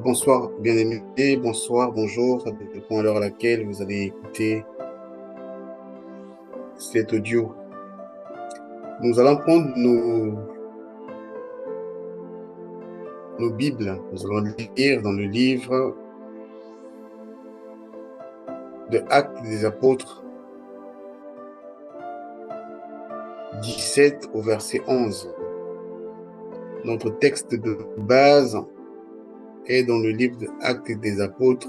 Bonsoir, bien-aimés, bonsoir, bonjour, ça dépend à l'heure à laquelle vous allez écouter cet audio. Nous allons prendre nos Bibles, nous allons lire dans le livre de Actes des Apôtres 17 au verset 11. Notre texte de base est dans le livre de Actes des Apôtres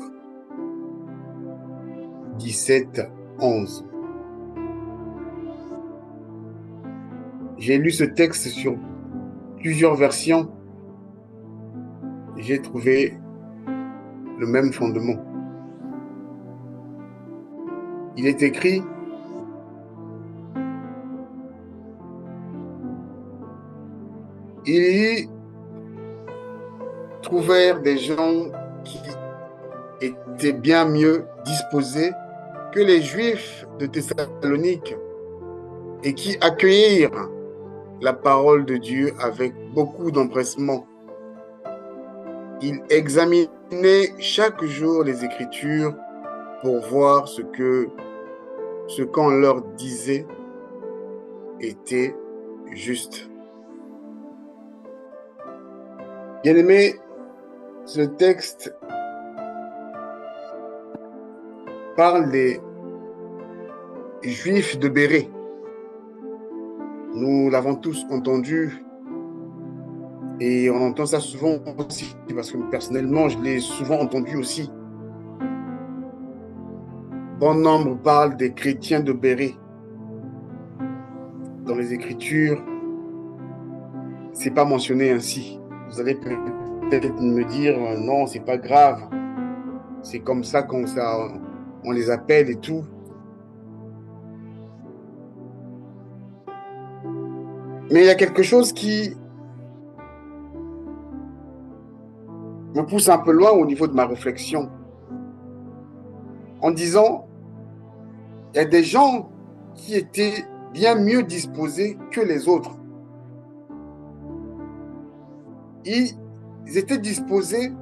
17, 11. J'ai lu ce texte sur plusieurs versions. J'ai trouvé le même fondement. Il est écrit: ils trouvèrent des gens qui étaient bien mieux disposés que les Juifs de Thessalonique et qui accueillirent la parole de Dieu avec beaucoup d'empressement. Ils examinaient chaque jour les Écritures pour voir ce qu'on leur disait était juste. Bien-aimés, ce texte parle des Juifs de Bérée. Nous l'avons tous entendu et on entend ça souvent aussi, parce que personnellement, je l'ai souvent entendu aussi. Bon nombre parlent des chrétiens de Bérée. Dans les Écritures, c'est pas mentionné ainsi. Vous allez peut-être me dire, non, c'est pas grave. C'est comme ça on les appelle et tout. Mais il y a quelque chose qui me pousse un peu loin au niveau de ma réflexion. En disant, il y a des gens qui étaient bien mieux disposés que les autres. Ils étaient disposés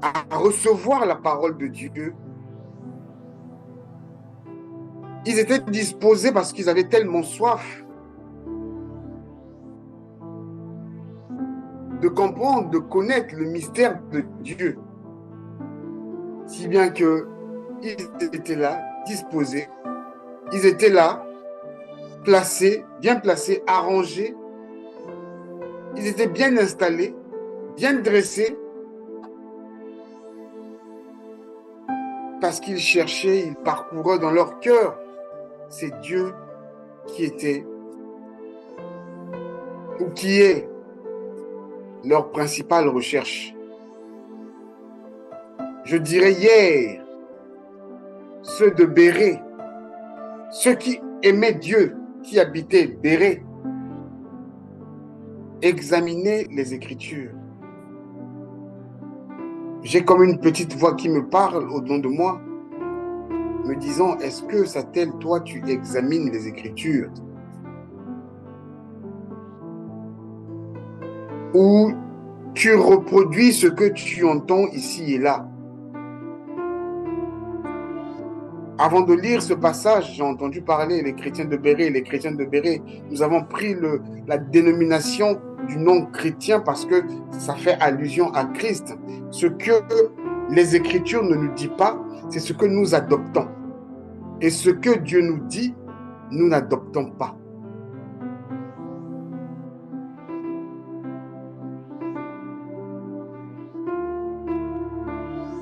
à recevoir la parole de Dieu. Ils étaient disposés parce qu'ils avaient tellement soif de comprendre, de connaître le mystère de Dieu. Si bien qu'ils étaient là, disposés, ils étaient là, placés, bien placés, arrangés, ils étaient bien installés, bien dressés, parce qu'ils cherchaient, ils parcouraient dans leur cœur. C'est Dieu qui était ou qui est leur principale recherche. Je dirais hier, ceux de Bérée, ceux qui aimaient Dieu, qui habitaient Bérée, examinaient les Écritures. J'ai comme une petite voix qui me parle au-dedans de moi, me disant, est-ce que, Satel, toi, tu examines les Écritures? Ou tu reproduis ce que tu entends ici et là? Avant de lire ce passage, j'ai entendu parler les chrétiens de Bérée. Les chrétiens de Bérée, nous avons pris la dénomination du nom chrétien parce que ça fait allusion à Christ. Ce que les Écritures ne nous disent pas, c'est ce que nous adoptons. Et ce que Dieu nous dit, nous n'adoptons pas.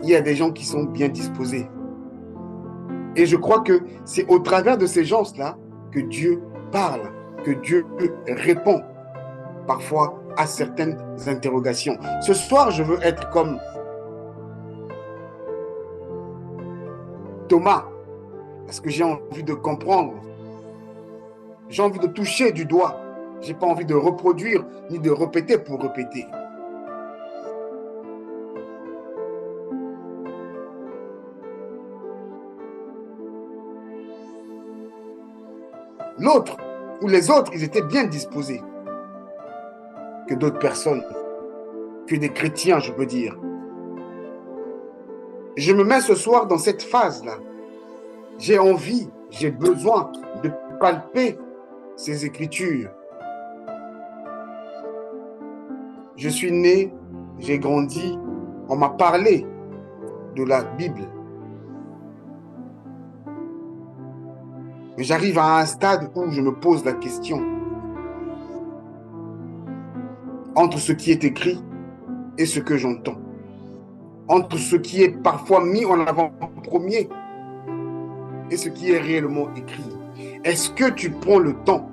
Il y a des gens qui sont bien disposés. Et je crois que c'est au travers de ces gens-là que Dieu parle, que Dieu répond parfois à certaines interrogations. Ce soir, je veux être comme Thomas, parce que j'ai envie de comprendre. J'ai envie de toucher du doigt. Je n'ai pas envie de reproduire ni de répéter pour répéter. L'autre, ou les autres, ils étaient bien disposés que d'autres personnes, que des chrétiens, je peux dire. Je me mets ce soir dans cette phase-là. J'ai envie, j'ai besoin de palper ces Écritures. Je suis né, j'ai grandi, on m'a parlé de la Bible. Mais j'arrive à un stade où je me pose la question entre ce qui est écrit et ce que j'entends. Entre ce qui est parfois mis en avant-premier et ce qui est réellement écrit. Est-ce que tu prends le temps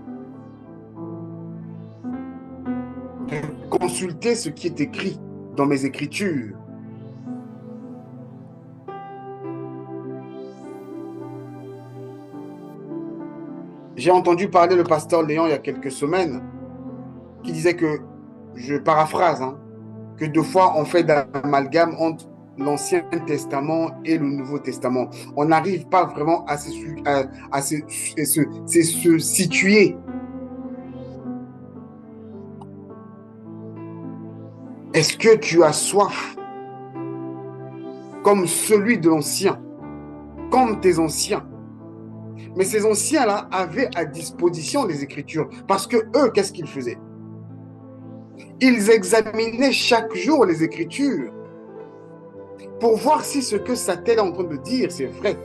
de consulter ce qui est écrit dans mes Écritures? J'ai entendu parler le pasteur Léon il y a quelques semaines qui disait que, je paraphrase, que deux fois on fait d'amalgame entre l'Ancien Testament et le Nouveau Testament. On n'arrive pas vraiment à se situer. Est-ce que tu as soif comme celui de l'Ancien, comme tes anciens? Mais ces anciens-là avaient à disposition les Écritures parce que eux, qu'est-ce qu'ils faisaient? Ils examinaient chaque jour les Écritures pour voir si ce que Satan est en train de dire, c'est vrai.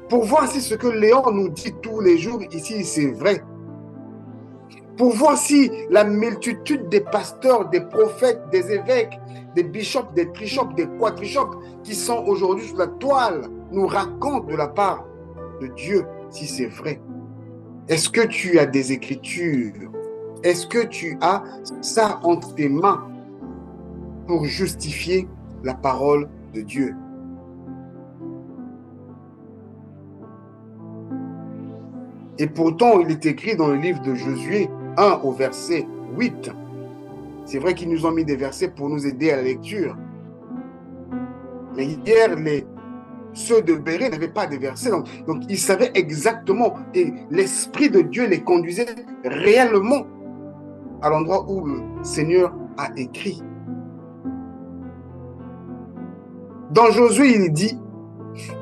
Pour voir si ce que Léon nous dit tous les jours ici, c'est vrai. Pour voir si la multitude des pasteurs, des prophètes, des évêques, des bishops, des trishops, des quadrishops qui sont aujourd'hui sur la toile nous racontent de la part de Dieu si c'est vrai. Est-ce que tu as des Écritures? Est-ce que tu as ça entre tes mains pour justifier la parole de Dieu? Et pourtant, il est écrit dans le livre de Josué 1 au verset 8. C'est vrai qu'ils nous ont mis des versets pour nous aider à la lecture. Mais hier, ceux de Béré n'avaient pas de versets. Donc, ils savaient exactement. Et l'Esprit de Dieu les conduisait réellement à l'endroit où le Seigneur a écrit. Dans Josué, il dit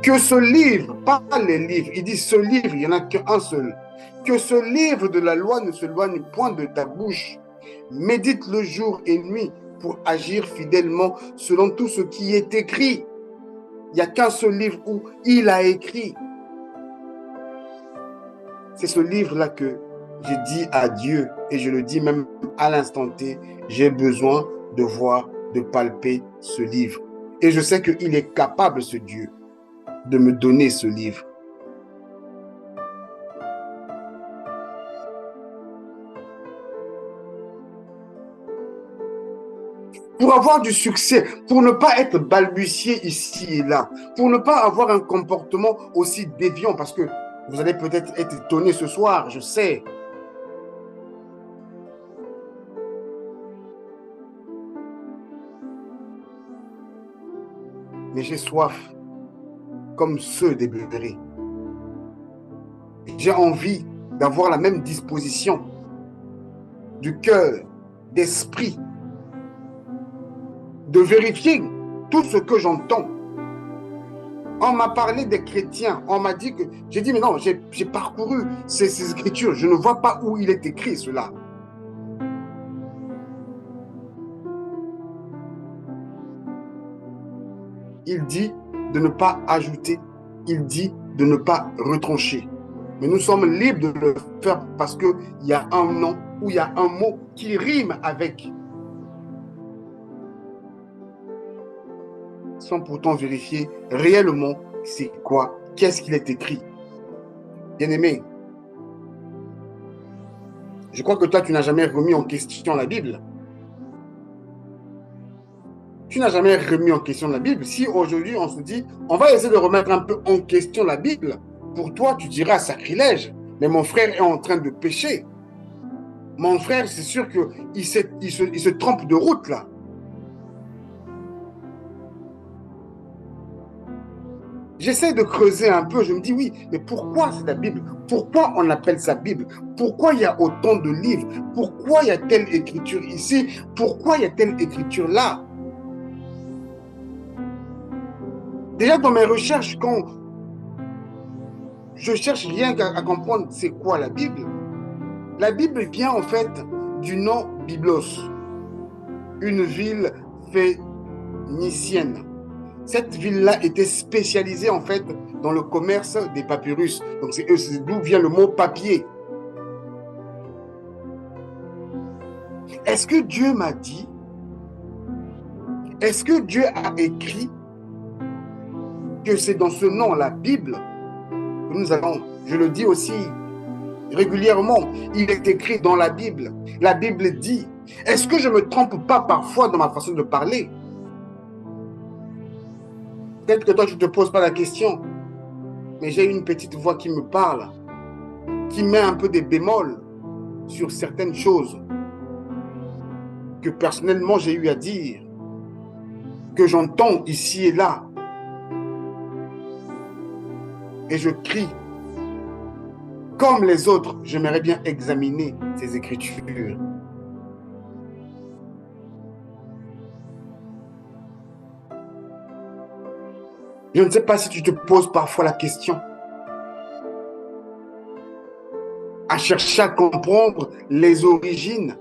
que ce livre, pas les livres, il dit ce livre, il n'y en a qu'un seul, que ce livre de la loi ne s'éloigne point de ta bouche. Médite le jour et nuit pour agir fidèlement selon tout ce qui est écrit. Il n'y a qu'un seul livre où il a écrit. C'est ce livre-là que j'ai dit à Dieu, et je le dis même à l'instant T, j'ai besoin de voir, de palper ce livre. Et je sais qu'il est capable, ce Dieu, de me donner ce livre. Pour avoir du succès, pour ne pas être balbutié ici et là, pour ne pas avoir un comportement aussi déviant, parce que vous allez peut-être être étonné ce soir, je sais. Mais j'ai soif, comme ceux des Béréens. J'ai envie d'avoir la même disposition du cœur, d'esprit, de vérifier tout ce que j'entends. On m'a parlé des chrétiens, on m'a dit que... J'ai dit, mais non, j'ai parcouru ces écritures, je ne vois pas où il est écrit cela. Il dit de ne pas ajouter, il dit de ne pas retrancher. Mais nous sommes libres de le faire parce qu'il y a un nom ou il y a un mot qui rime avec. Sans pourtant vérifier réellement c'est quoi, qu'est-ce qu'il est écrit. Bien-aimé, je crois que toi, tu n'as jamais remis en question la Bible. Tu n'as jamais remis en question la Bible. Si aujourd'hui, on se dit, on va essayer de remettre un peu en question la Bible, pour toi, tu diras sacrilège. Mais mon frère est en train de pécher. Mon frère, c'est sûr qu'il se trompe de route, là. J'essaie de creuser un peu, je me dis oui, mais pourquoi c'est la Bible? Pourquoi on appelle ça Bible? Pourquoi il y a autant de livres? Pourquoi il y a telle écriture ici? Pourquoi il y a telle écriture là? Déjà dans mes recherches, quand je cherche rien qu'à comprendre c'est quoi la Bible vient en fait du nom Byblos, une ville phénicienne. Cette ville-là était spécialisée en fait dans le commerce des papyrus. Donc c'est d'où vient le mot papier. Est-ce que Dieu m'a dit? Est-ce que Dieu a écrit que c'est dans ce nom, la Bible, que nous allons, je le dis aussi régulièrement, il est écrit dans la Bible. La Bible dit. Est-ce que je ne me trompe pas parfois dans ma façon de parler? Peut-être que toi, tu ne te poses pas la question, mais j'ai une petite voix qui me parle, qui met un peu des bémols sur certaines choses que personnellement j'ai eu à dire, que j'entends ici et là. Et je crie. Comme les autres, j'aimerais bien examiner ces écritures. Je ne sais pas si tu te poses parfois la question, à chercher à comprendre les origines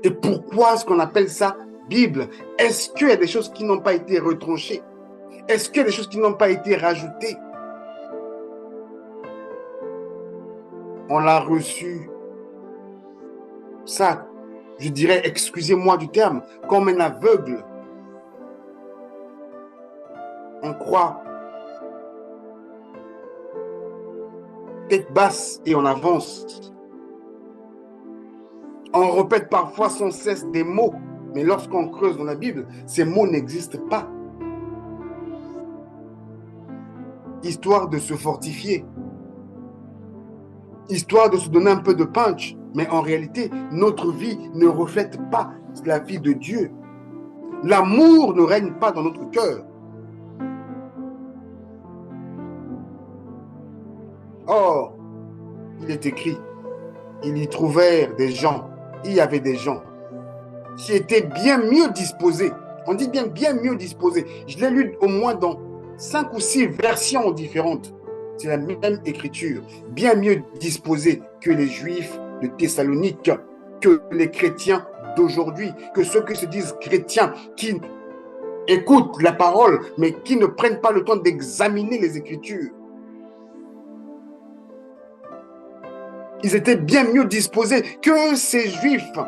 et pourquoi est-ce qu'on appelle ça Bible. Est-ce qu'il y a des choses qui n'ont pas été retranchées? Est-ce qu'il y a des choses qui n'ont pas été rajoutées? On l'a reçu, ça, je dirais, excusez-moi du terme, comme un aveugle. On croit tête basse et on avance. On répète parfois sans cesse des mots, mais lorsqu'on creuse dans la Bible, ces mots n'existent pas. Histoire de se fortifier, histoire de se donner un peu de punch, mais en réalité, notre vie ne reflète pas la vie de Dieu. L'amour ne règne pas dans notre cœur. Or, il est écrit, ils y trouvèrent des gens, il y avait des gens qui étaient bien mieux disposés. On dit bien mieux disposés. Je l'ai lu au moins dans 5 ou 6 versions différentes. C'est la même écriture. Bien mieux disposés que les Juifs de Thessalonique, que les chrétiens d'aujourd'hui, que ceux qui se disent chrétiens, qui écoutent la parole, mais qui ne prennent pas le temps d'examiner les Écritures. Ils étaient bien mieux disposés que ces Juifs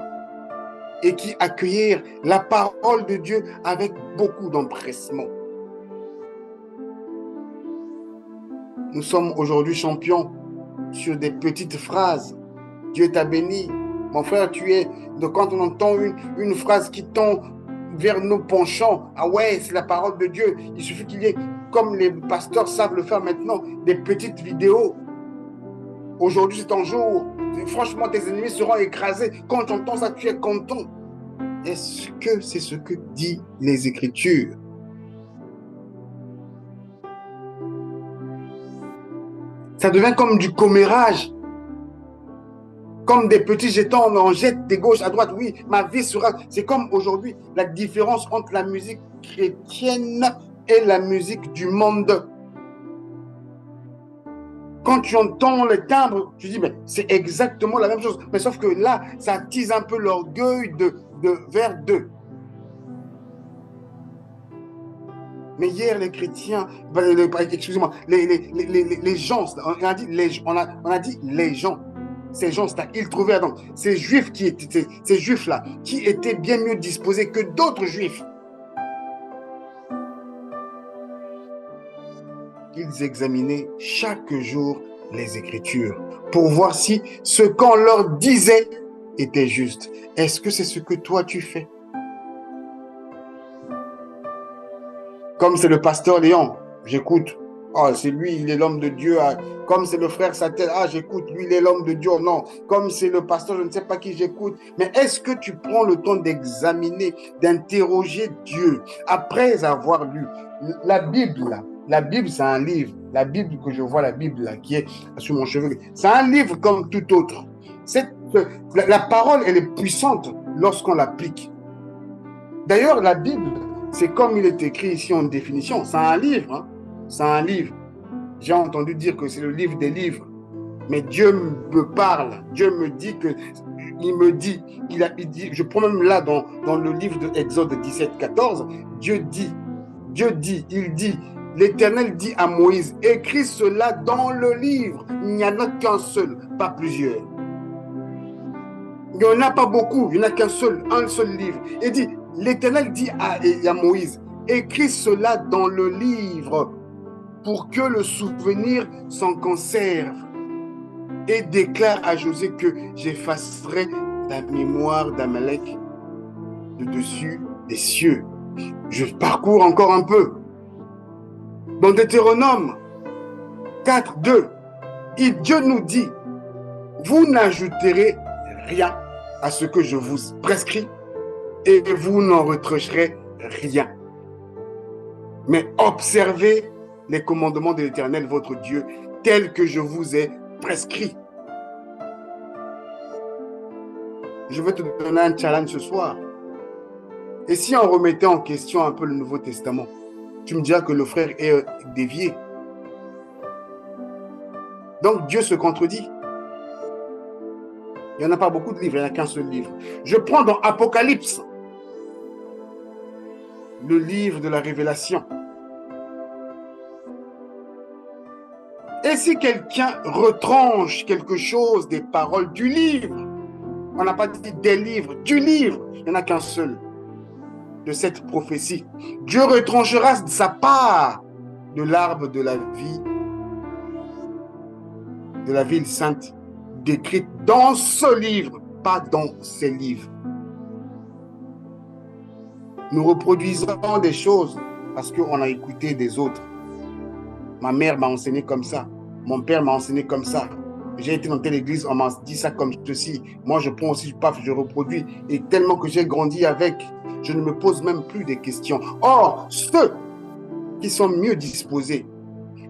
et qui accueillirent la parole de Dieu avec beaucoup d'empressement. Nous sommes aujourd'hui champions sur des petites phrases. Dieu t'a béni. Mon frère, tu es... Donc quand on entend une phrase qui tombe vers nos penchants, ah ouais, c'est la parole de Dieu. Il suffit qu'il y ait, comme les pasteurs savent le faire maintenant, des petites vidéos. Aujourd'hui, c'est ton jour. Franchement, tes ennemis seront écrasés. Quand tu entends ça, tu es content. Est-ce que c'est ce que disent les Écritures? Ça devient comme du commérage. Comme des petits jetons, on en jette de gauche à droite. Oui, ma vie sera... C'est comme aujourd'hui, la différence entre la musique chrétienne et la musique du monde. Quand tu entends les timbres, tu dis, mais c'est exactement la même chose. Mais sauf que là, ça attise un peu l'orgueil vers d'eux. Mais hier, les chrétiens, excusez-moi, les gens, on a dit les gens. Ces gens-là, ils trouvaient donc ces juifs-là, qui étaient bien mieux disposés que d'autres juifs. Ils examinaient chaque jour les Écritures pour voir si ce qu'on leur disait était juste. Est-ce que c'est ce que toi tu fais? Comme c'est le pasteur Léon, j'écoute. Ah, c'est lui, il est l'homme de Dieu. Comme c'est le frère Satel, ah, j'écoute, lui, il est l'homme de Dieu. Non, comme c'est le pasteur, je ne sais pas qui j'écoute. Mais est-ce que tu prends le temps d'examiner, d'interroger Dieu après avoir lu la Bible, La Bible, c'est un livre. La Bible que je vois, la Bible là, qui est sur mon cheveu, c'est un livre comme tout autre. La parole, elle est puissante lorsqu'on l'applique. D'ailleurs, la Bible, c'est comme il est écrit ici en définition. C'est un livre. Hein? C'est un livre. J'ai entendu dire que c'est le livre des livres. Mais Dieu me parle. Dieu me dit que... Il dit, je prends même là dans le livre de Exode 17, 14, il dit, l'Éternel dit à Moïse, écris cela dans le livre. Il n'y en a qu'un seul, pas plusieurs. Il n'y en a pas beaucoup, il n'y en a qu'un seul, un seul livre. Et dit, l'Éternel dit à Moïse, écris cela dans le livre pour que le souvenir s'en conserve. Et déclare à Josué que j'effacerai la mémoire d'Amalek de dessus des cieux. Je parcours encore un peu. Dans Deutéronome 4, 2, Dieu nous dit, vous n'ajouterez rien à ce que je vous prescris et vous n'en retrancherez rien. Mais observez les commandements de l'Éternel, votre Dieu, tels que je vous ai prescrits. Je vais te donner un challenge ce soir. Et si on remettait en question un peu le Nouveau Testament, tu me diras que le frère est dévié. Donc Dieu se contredit. Il n'y en a pas beaucoup de livres, il n'y en a qu'un seul livre. Je prends dans Apocalypse, le livre de la révélation. Et si quelqu'un retranche quelque chose des paroles du livre, on n'a pas dit des livres, du livre, il n'y en a qu'un seul, de cette prophétie, Dieu retranchera sa part de l'arbre de la vie, de la ville sainte, décrite dans ce livre, pas dans ces livres. Nous reproduisons des choses parce qu'on a écouté des autres. Ma mère m'a enseigné comme ça. Mon père m'a enseigné comme ça. J'ai été dans telle église, on m'a dit ça comme ceci. Moi, je prends aussi, paf, je reproduis. Et tellement que j'ai grandi avec, je ne me pose même plus des questions. Or, ceux qui sont mieux disposés,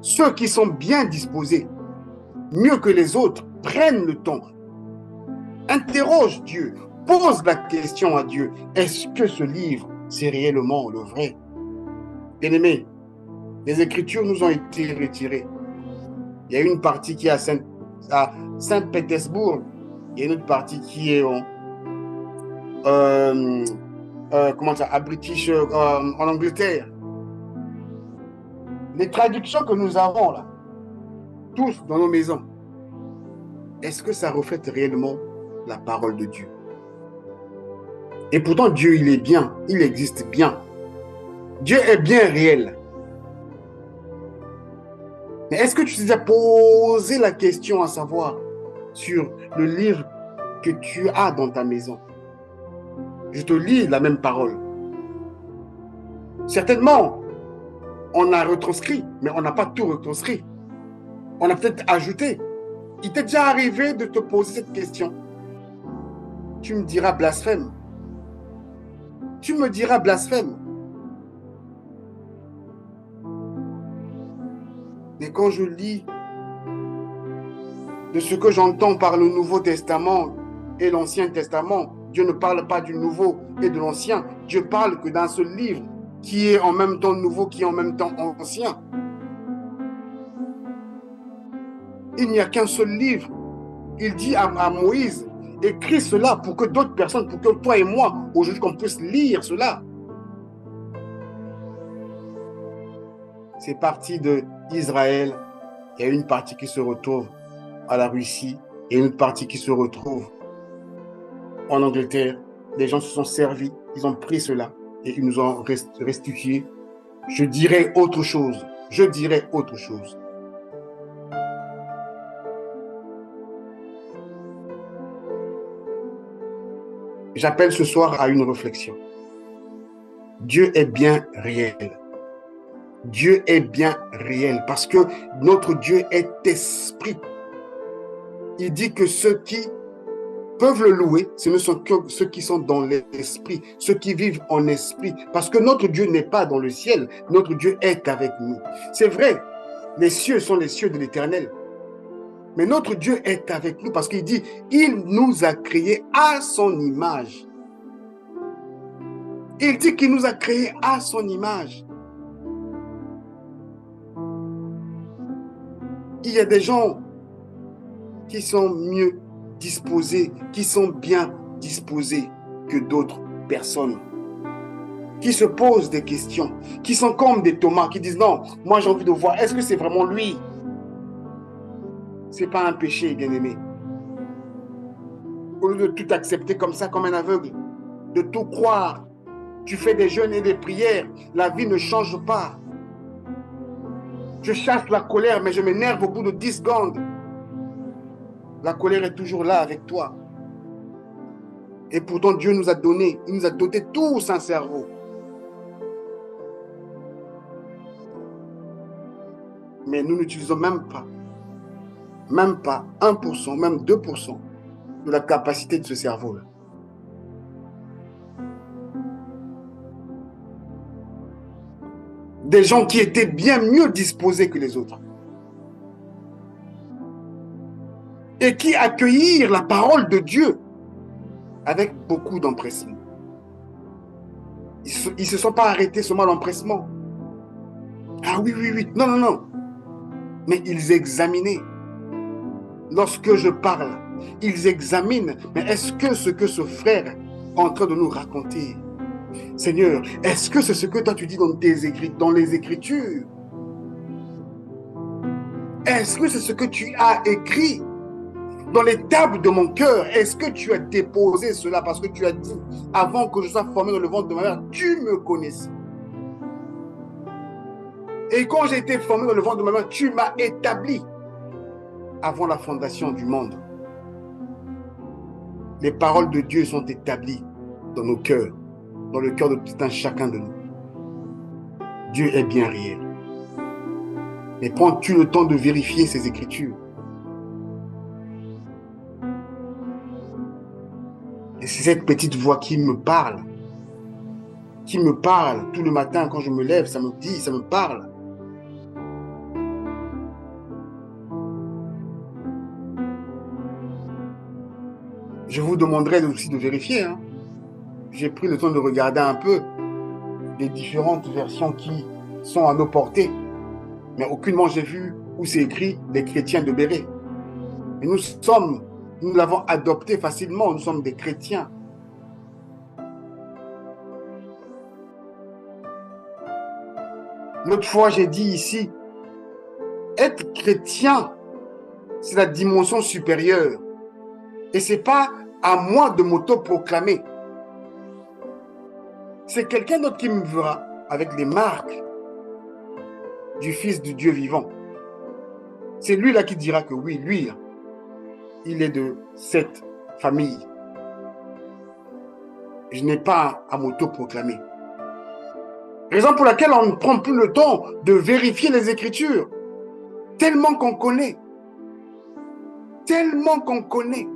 ceux qui sont bien disposés, mieux que les autres, prennent le temps, interrogent Dieu, posent la question à Dieu. Est-ce que ce livre, c'est réellement le vrai? Bien-aimés, les Écritures nous ont été retirées. Il y a une partie qui est à Saint-Pétersbourg, il y a une autre partie qui est à British, en Angleterre. Les traductions que nous avons là, tous dans nos maisons, est-ce que ça reflète réellement la parole de Dieu? Et pourtant, Dieu, il est bien, il existe bien. Dieu est bien réel. Mais est-ce que tu t'es déjà posé la question à savoir sur le livre que tu as dans ta maison? Je te lis la même parole. Certainement, on a retranscrit, mais on n'a pas tout retranscrit. On a peut-être ajouté. Il t'est déjà arrivé de te poser cette question. Tu me diras blasphème. Tu me diras blasphème. Mais quand je lis de ce que j'entends par le Nouveau Testament et l'Ancien Testament, Dieu ne parle pas du Nouveau et de l'Ancien. Dieu parle que d'un seul livre qui est en même temps nouveau, qui est en même temps ancien. Il n'y a qu'un seul livre. Il dit à Moïse, écris cela pour que d'autres personnes, pour que toi et moi, aujourd'hui, qu'on puisse lire cela. C'est parti d'Israël. Il y a une partie qui se retrouve à la Russie et une autre partie qui se retrouve en Angleterre. Les gens se sont servis, ils ont pris cela et ils nous ont restitué. Je dirais autre chose. Je dirais autre chose. J'appelle ce soir à une réflexion. Dieu est bien réel. Dieu est bien réel parce que notre Dieu est esprit. Il dit que ceux qui peuvent le louer, ce ne sont que ceux qui sont dans l'esprit, ceux qui vivent en esprit. Parce que notre Dieu n'est pas dans le ciel, notre Dieu est avec nous. C'est vrai, les cieux sont les cieux de l'Éternel. Mais notre Dieu est avec nous parce qu'il dit, il nous a créés à son image. Il dit qu'il nous a créés à son image. Il y a des gens qui sont mieux disposés, qui sont bien disposés que d'autres personnes, qui se posent des questions, qui sont comme des Thomas, qui disent non, moi j'ai envie de voir, est-ce que c'est vraiment lui? Ce n'est pas un péché, bien-aimé. Au lieu de tout accepter comme ça, comme un aveugle, de tout croire, tu fais des jeûnes et des prières, la vie ne change pas. Je chasse la colère, mais je m'énerve au bout de 10 secondes. La colère est toujours là avec toi. Et pourtant, Dieu nous a donné, il nous a doté tous un cerveau. Mais nous n'utilisons même pas 1%, même 2% de la capacité de ce cerveau-là. Des gens qui étaient bien mieux disposés que les autres. Et qui accueillirent la parole de Dieu avec beaucoup d'empressement. Ils ne se sont pas arrêtés seulement à l'empressement. Ah oui. Non. Mais ils examinaient. Lorsque je parle, ils examinent. Mais est-ce que ce que ce frère est en train de nous raconter, Seigneur, est-ce que c'est ce que toi tu dis dans les Écritures? Est-ce que c'est ce que tu as écrit dans les tables de mon cœur? Est-ce que tu as déposé cela parce que tu as dit, avant que je sois formé dans le ventre de ma mère, tu me connaissais. Et quand j'ai été formé dans le ventre de ma mère, tu m'as établi avant la fondation du monde. Les paroles de Dieu sont établies dans nos cœurs, dans le cœur de tout un chacun de nous. Dieu est bien réel. Mais prends-tu le temps de vérifier ces Écritures? Et c'est cette petite voix qui me parle tout le matin quand je me lève, ça me parle. Je vous demanderai aussi de vérifier. J'ai pris le temps de regarder un peu les différentes versions qui sont à nos portées. Mais aucunement j'ai vu où c'est écrit les chrétiens de Béret. Et nous l'avons adopté facilement, nous sommes des chrétiens. L'autre fois, j'ai dit ici, être chrétien, c'est la dimension supérieure. Et ce n'est pas à moi de m'auto-proclamer. C'est quelqu'un d'autre qui me verra avec les marques du Fils du Dieu vivant. C'est lui là qui dira que oui, lui, là, il est de cette famille. Je n'ai pas à m'auto-proclamer. Raison pour laquelle on ne prend plus le temps de vérifier les Écritures. Tellement qu'on connaît. Tellement qu'on connaît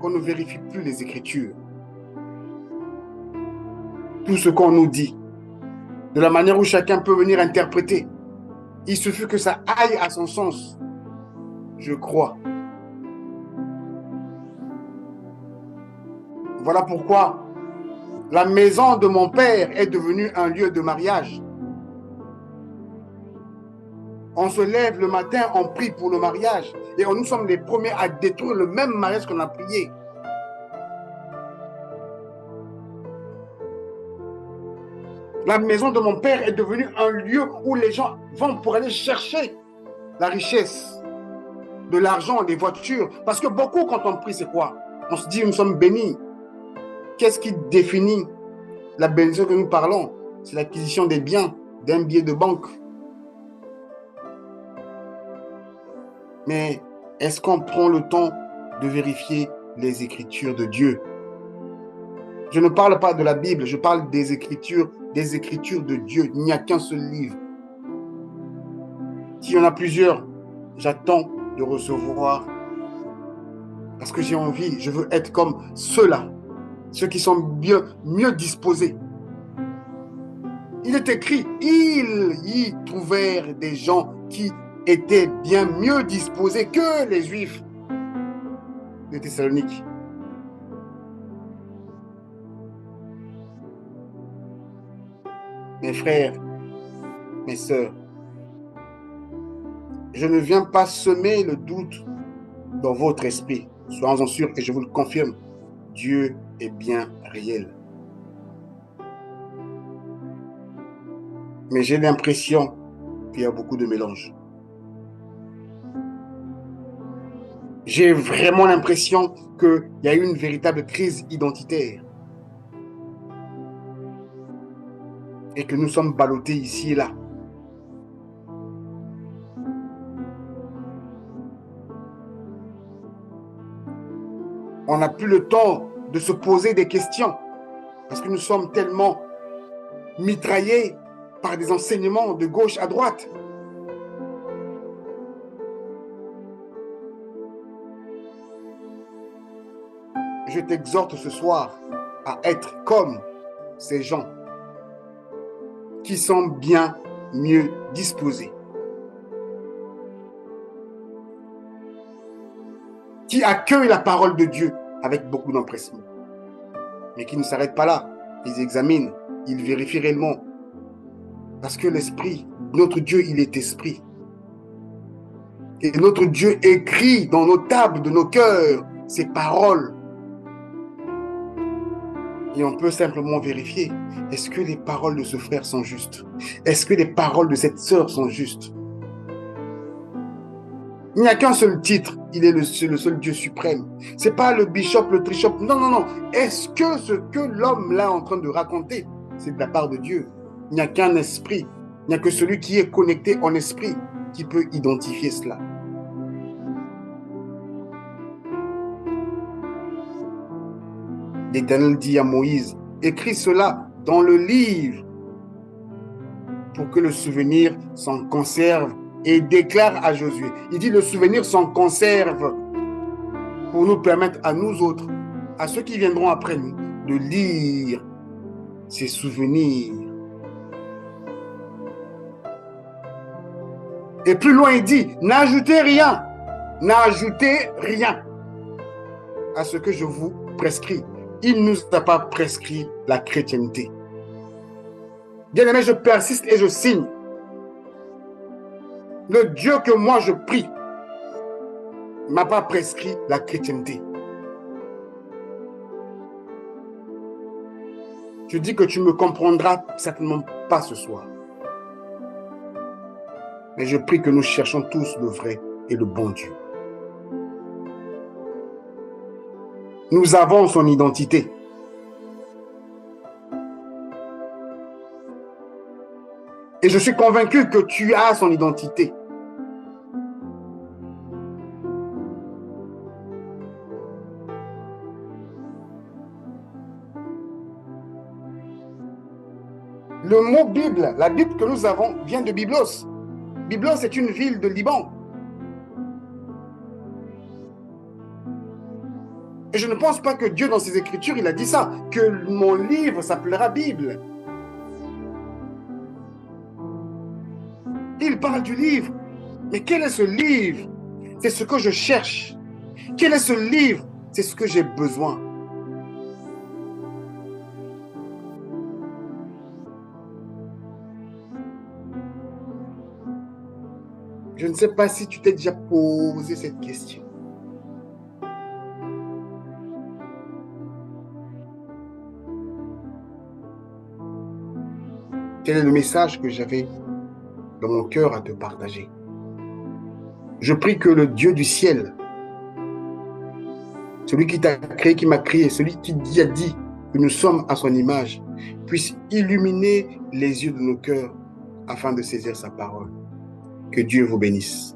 qu'on ne vérifie plus les Écritures. Tout ce qu'on nous dit, de la manière où chacun peut venir interpréter, il suffit que ça aille à son sens. Je crois. Voilà pourquoi la maison de mon père est devenue un lieu de mariage. On se lève le matin, on prie pour le mariage. Et nous sommes les premiers à détruire le même mariage qu'on a prié. La maison de mon père est devenue un lieu où les gens vont pour aller chercher la richesse, de l'argent, des voitures. Parce que beaucoup, quand on prie, c'est quoi? On se dit, nous sommes bénis. Qu'est-ce qui définit la bénédiction que nous parlons? C'est l'acquisition des biens, d'un billet de banque. Mais est-ce qu'on prend le temps de vérifier les Écritures de Dieu? Je ne parle pas de la Bible, je parle des Écritures de Dieu. Il n'y a qu'un seul livre. S'il y en a plusieurs, j'attends de recevoir Parce que j'ai envie, je veux être comme ceux-là, ceux qui sont mieux disposés. Il est écrit, ils y trouvèrent des gens qui étaient bien mieux disposés que les Juifs de Thessalonique. Mes frères, mes sœurs, je ne viens pas semer le doute dans votre esprit. Soyez-en sûrs et je vous le confirme, Dieu est bien réel. Mais j'ai l'impression qu'il y a beaucoup de mélange. J'ai vraiment l'impression qu'il y a eu une véritable crise identitaire. Et que nous sommes ballottés ici et là. On n'a plus le temps de se poser des questions parce que nous sommes tellement mitraillés par des enseignements de gauche à droite. Je t'exhorte ce soir à être comme ces gens qui sont bien mieux disposés, qui accueillent la parole de Dieu avec beaucoup d'empressement, mais qui ne s'arrêtent pas là. Ils examinent, ils vérifient réellement. Parce que l'esprit, notre Dieu, il est esprit. Et notre Dieu écrit dans nos tables de nos cœurs ces paroles. Et on peut simplement vérifier, est-ce que les paroles de ce frère sont justes? Est-ce que les paroles de cette sœur sont justes? Il n'y a qu'un seul titre, il est le seul Dieu suprême. Ce n'est pas le bishop, le trishop, non, non, non. Est-ce que ce que l'homme là est en train de raconter, c'est de la part de Dieu? Il n'y a qu'un esprit, il n'y a que celui qui est connecté en esprit qui peut identifier cela. L'Éternel dit à Moïse, écris cela dans le livre pour que le souvenir s'en conserve et déclare à Josué. Il dit le souvenir s'en conserve pour nous permettre à nous autres, à ceux qui viendront après nous, de lire ces souvenirs. Et plus loin, il dit, n'ajoutez rien à ce que je vous prescris. Il ne nous a pas prescrit la chrétienté. Bien-aimé, je persiste et je signe. Le Dieu que moi je prie ne m'a pas prescrit la chrétienté. Je dis que tu ne me comprendras certainement pas ce soir. Mais je prie que nous cherchons tous le vrai et le bon Dieu. Nous avons son identité. Et je suis convaincu que tu as son identité. Le mot Bible, la Bible que nous avons, vient de Byblos. Byblos est une ville de Liban. Et je ne pense pas que Dieu, dans ses Écritures, il a dit ça, que mon livre s'appellera Bible. Il parle du livre. Mais quel est ce livre? C'est ce que je cherche. Quel est ce livre? C'est ce que j'ai besoin. Je ne sais pas si tu t'es déjà posé cette question. Quel est le message que j'avais dans mon cœur à te partager? Je prie que le Dieu du ciel, celui qui t'a créé, qui m'a créé, celui qui a dit que nous sommes à son image, puisse illuminer les yeux de nos cœurs afin de saisir sa parole. Que Dieu vous bénisse.